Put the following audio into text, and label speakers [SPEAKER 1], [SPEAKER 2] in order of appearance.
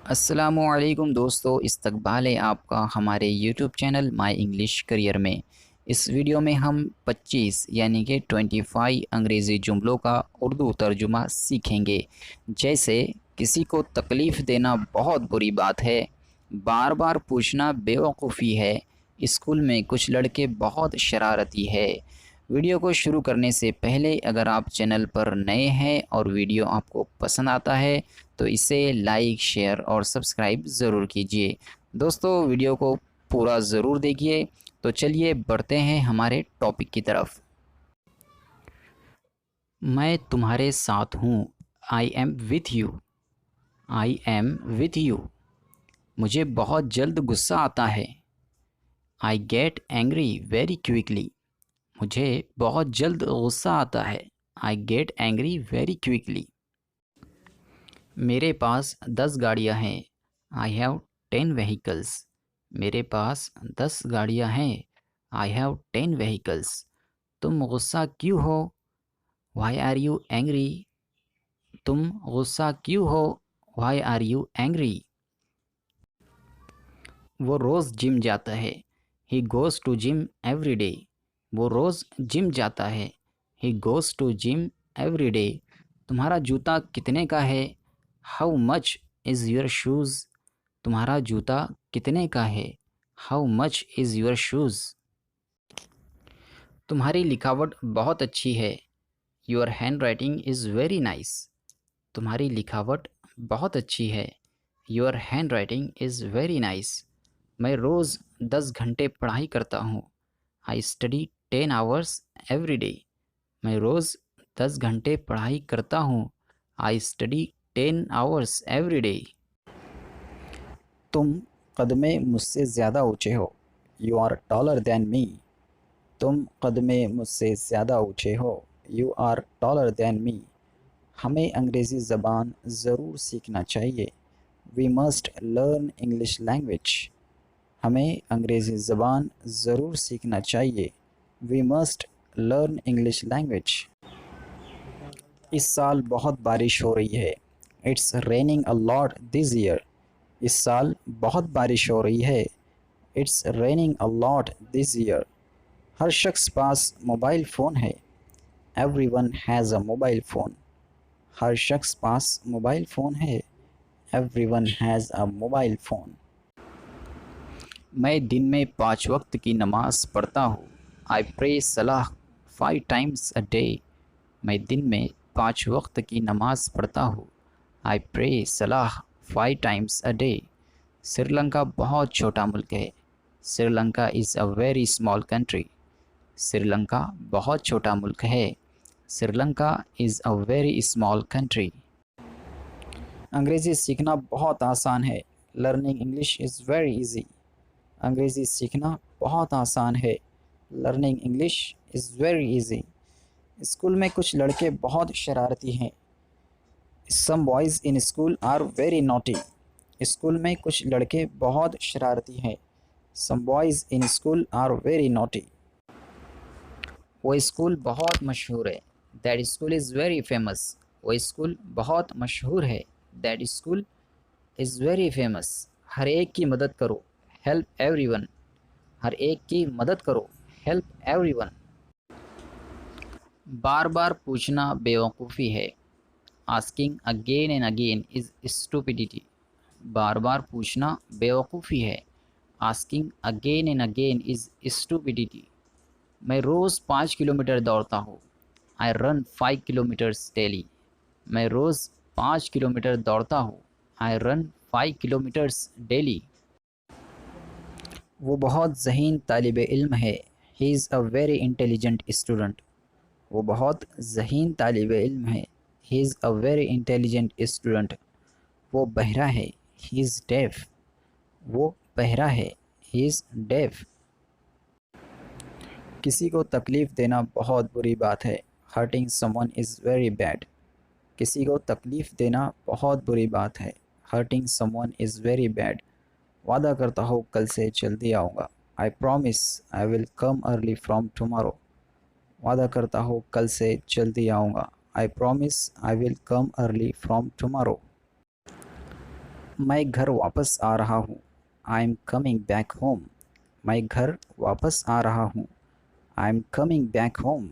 [SPEAKER 1] अस्सलामुअलैकुम दोस्तों, इस्तकबाल है आपका हमारे YouTube channel my English career में। इस वीडियो में हम 25 यानी कि 25 अंग्रेज़ी जुमलों का उर्दू तर्जुमा सीखेंगे। जैसे, किसी को तकलीफ़ देना बहुत बुरी बात है, बार बार पूछना बेवकूफ़ी है, स्कूल में कुछ लड़के बहुत शरारती है। वीडियो को शुरू करने से पहले अगर आप चैनल पर नए हैं और वीडियो आपको पसंद आता है तो इसे लाइक, शेयर और सब्सक्राइब ज़रूर कीजिए। दोस्तों, वीडियो को पूरा ज़रूर देखिए। तो चलिए बढ़ते हैं हमारे टॉपिक की तरफ। मैं तुम्हारे साथ हूँ। I am with you. I am with you. मुझे बहुत जल्द गुस्सा आता है। I get angry very quickly. मुझे बहुत जल्द गुस्सा आता है। I get angry very quickly. मेरे पास 10 गाड़ियाँ हैं। I have 10 vehicles. मेरे पास 10 गाड़ियाँ हैं। I have 10 vehicles. तुम गुस्सा क्यों हो? Why are you angry? तुम गुस्सा क्यों हो? Why are you angry? वो रोज़ जिम जाता है। He goes to gym every day. वो रोज़ जिम जाता है। He goes to gym every day. तुम्हारा जूता कितने का है? How much is your shoes? तुम्हारा जूता कितने का है? How much is your shoes? तुम्हारी लिखावट बहुत अच्छी है। Your handwriting is very nice. तुम्हारी लिखावट बहुत अच्छी है। Your handwriting is very nice. मैं रोज़ 10 घंटे पढ़ाई करता हूँ। I study 10 hours every day. मैं रोज़ 10 घंटे पढ़ाई करता हूँ। I study 10 hours every day. तुम कद में मुझसे ज़्यादा ऊँचे हो। You are taller than me. तुम कद में मुझसे ज़्यादा ऊँचे हो। You are taller than me. हमें अंग्रेज़ी ज़बान ज़रूर सीखना चाहिए। We must learn English language. हमें अंग्रेज़ी ज़बान ज़रूर सीखना चाहिए। We must learn English language. इस साल बहुत बारिश हो रही है। It's raining a lot this year. इस साल बहुत बारिश हो रही है। It's raining a lot this year. हर शख्स पास मोबाइल फ़ोन है। Everyone has a mobile phone. हर शख्स पास मोबाइल फ़ोन है। Everyone has a mobile phone. मैं दिन में 5 वक्त की नमाज़ पढ़ता हूँ। आई प्रे सलाह 5 टाइम्स अ डे। मैं दिन में 5 वक्त की नमाज़ पढ़ता हूँ। आई प्रे सलाह 5 टाइम्स अ डे। श्रीलंका बहुत छोटा मुल्क है। Sri Lanka is a very small country. Sri Lanka बहुत छोटा मुल्क है। Sri Lanka is a very small country. अंग्रेज़ी सीखना बहुत आसान है। Learning English is very easy. अंग्रेज़ी सीखना बहुत आसान है। Learning English is very easy. School में कुछ लड़के बहुत शरारती हैं। Some boys in school are very naughty. School में कुछ लड़के बहुत शरारती हैं। Some boys in school are very naughty. वो स्कूल बहुत मशहूर है। That school is very famous. वो स्कूल बहुत मशहूर है। That school is very famous. हर एक की मदद करो। Help everyone. हर एक की मदद करो। Help everyone. बार बार पूछना बेवकूफ़ी है। Asking again and again is stupidity. बार बार पूछना बेवकूफ़ी है। Asking again and again is stupidity. मैं रोज़ 5 किलोमीटर दौड़ता हूँ। I run 5 kilometres daily. मैं रोज़ 5 किलोमीटर दौड़ता हूँ। I run 5 kilometres daily. वो बहुत ज़हीन तालिब इल्म है। He is a very intelligent student. वो बहुत ज़हीन तालिब इल्म है। He is a very intelligent student. वो बहरा है। He is deaf. वो बहरा है। He is deaf. किसी को तकलीफ़ देना बहुत बुरी बात है। Hurting someone is very bad. किसी को तकलीफ़ देना बहुत बुरी बात है। Hurting someone is very bad. वादा करता हूँ कल से जल्दी आऊँगा। I promise I will come early from tomorrow. वादा करता हूँ कल से जल्दी आऊँगा। I promise I will come early from tomorrow. मैं घर वापस आ रहा हूँ। I am coming back home. मैं घर वापस आ रहा हूँ। I am coming back home.